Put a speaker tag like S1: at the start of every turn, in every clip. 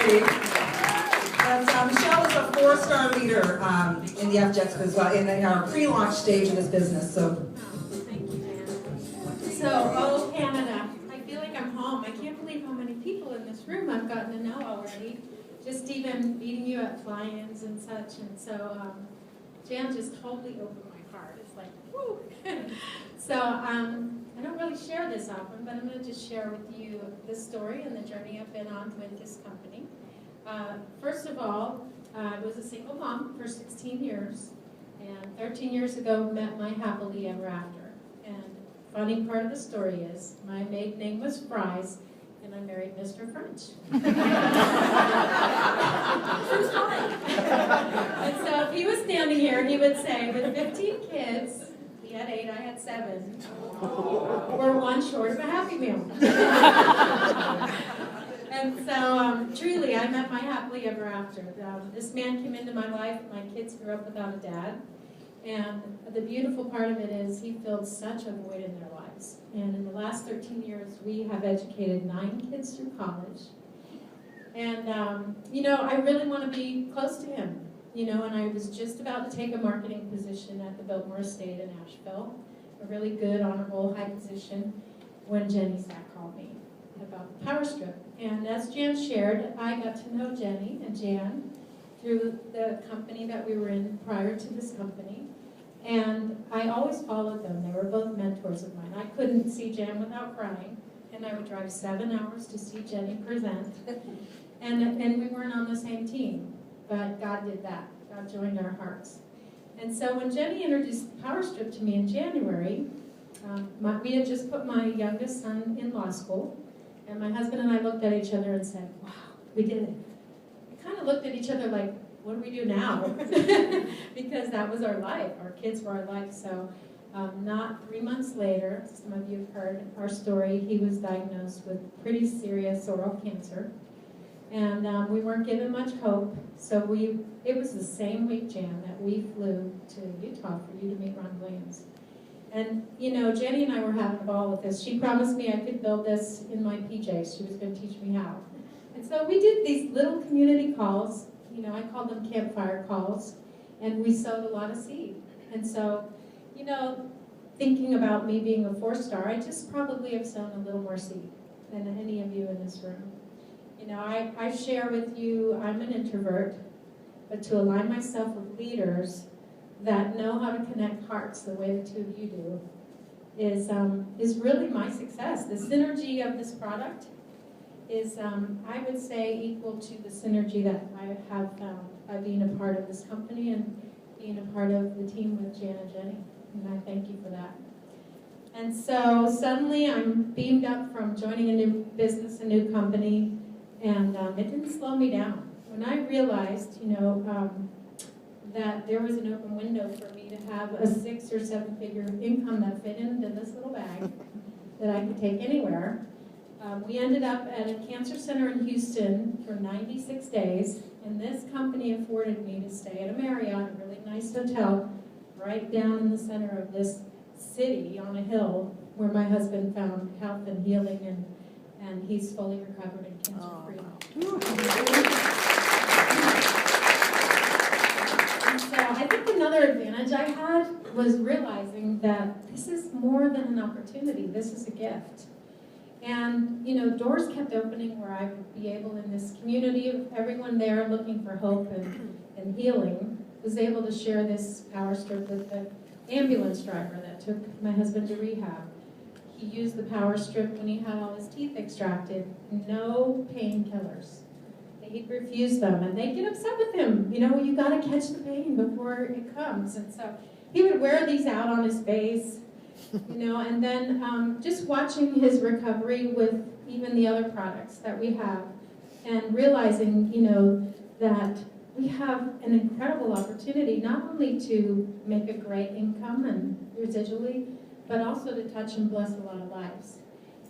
S1: Steve. Michelle is a 4-star leader in the FJEX as well, in our pre-launch stage of this business. So,
S2: thank you, Jan. So, Canada, I feel like I'm home. I can't believe how many people in this room I've gotten to know already. Just even meeting you at fly-ins and such. And so, Jan just totally opened my heart. It's like, whoo! So, I don't really share this often, but I'm going to just share with you this story and the journey I've been on with this company. First of all, I was a single mom for 16 years, and 13 years ago met my happily ever after. And funny part of the story is, my maiden name was Fries, and I married Mr. French. And so if he was standing here, he would say, with 15 kids, he had 8, I had 7, we're one short of a Happy Meal. And so, truly, I met my happily ever after. This man came into my life. My kids grew up without a dad. And the beautiful part of it is he filled such a void in their lives. And in the last 13 years, we have educated 9 kids through college. And, I really want to be close to him. And I was just about to take a marketing position at the Biltmore Estate in Asheville, a really good, honorable, high position, when Jenny Stack called me about the power strip. And as Jan shared, I got to know Jenny and Jan through the company that we were in prior to this company. And I always followed them. They were both mentors of mine. I couldn't see Jan without crying, and I would drive 7 hours to see Jenny present. And we weren't on the same team, but God did that. God joined our hearts. And so when Jenny introduced the power strip to me in January, we had just put my youngest son in law school. And my husband and I looked at each other and said, wow, we did it. We kind of looked at each other like, what do we do now? Because that was our life. Our kids were our life. So not 3 months later, some of you have heard our story, he was diagnosed with pretty serious oral cancer. And we weren't given much hope. So it was the same week, Jan, that we flew to Utah for you to meet Ron Williams. And, Jenny and I were having a ball with this. She promised me I could build this in my PJs. She was going to teach me how. And so we did these little community calls. I called them campfire calls. And we sowed a lot of seed. And so, thinking about me being a 4-star, I just probably have sown a little more seed than any of you in this room. I share with you, I'm an introvert, but to align myself with leaders that know how to connect hearts the way the 2 of you do is really my success. The synergy of this product is, I would say, equal to the synergy that I have found by being a part of this company and being a part of the team with Jan and Jenny. And I thank you for that. And so suddenly I'm beamed up from joining a new business, a new company, and it didn't slow me down. When I realized, that there was an open window for me to have a 6- or 7-figure income that fit into this little bag that I could take anywhere. We ended up at a cancer center in Houston for 96 days, and this company afforded me to stay at a Marriott, a really nice hotel, right down in the center of this city on a hill where my husband found health and healing, and he's fully recovered and cancer-free. So I think another advantage I had was realizing that this is more than an opportunity. This is a gift. And, doors kept opening where I would be able, in this community of everyone there looking for hope and healing, was able to share this power strip with the ambulance driver that took my husband to rehab. He used the power strip when he had all his teeth extracted. No painkillers. He'd refuse them, and they'd get upset with him. You got to catch the pain before it comes. And so he would wear these out on his face, and then just watching his recovery with even the other products that we have, and realizing, that we have an incredible opportunity not only to make a great income and residually, but also to touch and bless a lot of lives.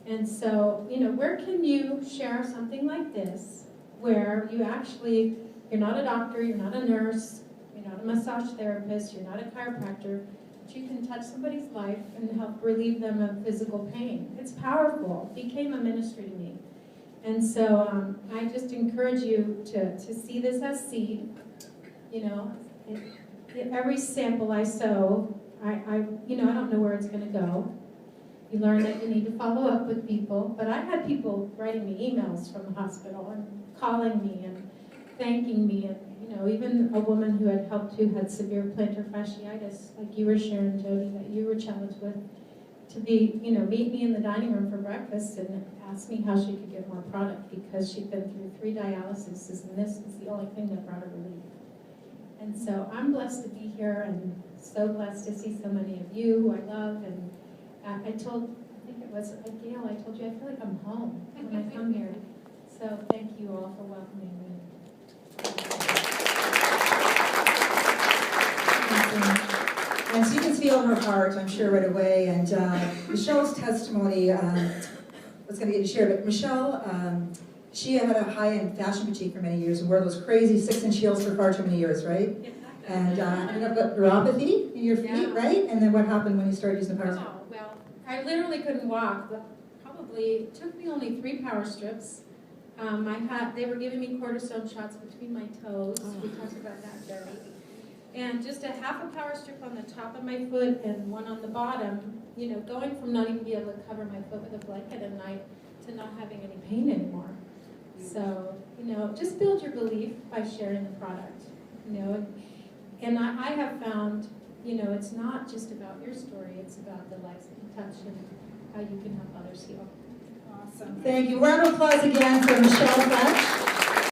S2: And so, where can you share something like this, where you're not a doctor, you're not a nurse, you're not a massage therapist, you're not a chiropractor, but you can touch somebody's life and help relieve them of physical pain. It's powerful. It became a ministry to me. And so I just encourage you to see this as seed. You know, every sample I sow, I don't know where it's going to go. You learn that you need to follow up with people. But I had people writing me emails from the hospital and calling me and thanking me. And, even a woman who had helped who had severe plantar fasciitis, like you were sharing, Jody, that you were challenged with, to be, meet me in the dining room for breakfast and ask me how she could get more product because she'd been through 3 dialyses and this was the only thing that brought her relief. And so I'm blessed to be here and so blessed to see so many of you who I love. And I think it was Gail, I told you I feel like I'm home when I come here. So thank you all for welcoming me.
S1: And so you can feel her heart, I'm sure, right away. And Michelle's testimony was going to get shared. But Michelle, she had a high-end fashion boutique for many years and wore those crazy 6-inch heels for far too many years, right?
S2: Yeah.
S1: And ended up with neuropathy in your feet,
S2: Yeah.
S1: right? And then what happened when you started using the power strip?
S2: Oh, well, I literally couldn't walk, but it took me only 3 power strips. They were giving me cortisone shots between my toes. We talked about that, Jerry. And just a half a power strip on the top of my foot and one on the bottom, going from not even being able to cover my foot with a blanket at night to not having any pain anymore. So, just build your belief by sharing the product, And I have found, it's not just about your story, it's about the lives that you touch and how you can help others heal.
S1: Awesome. Thank you. Round of applause again for Michelle French.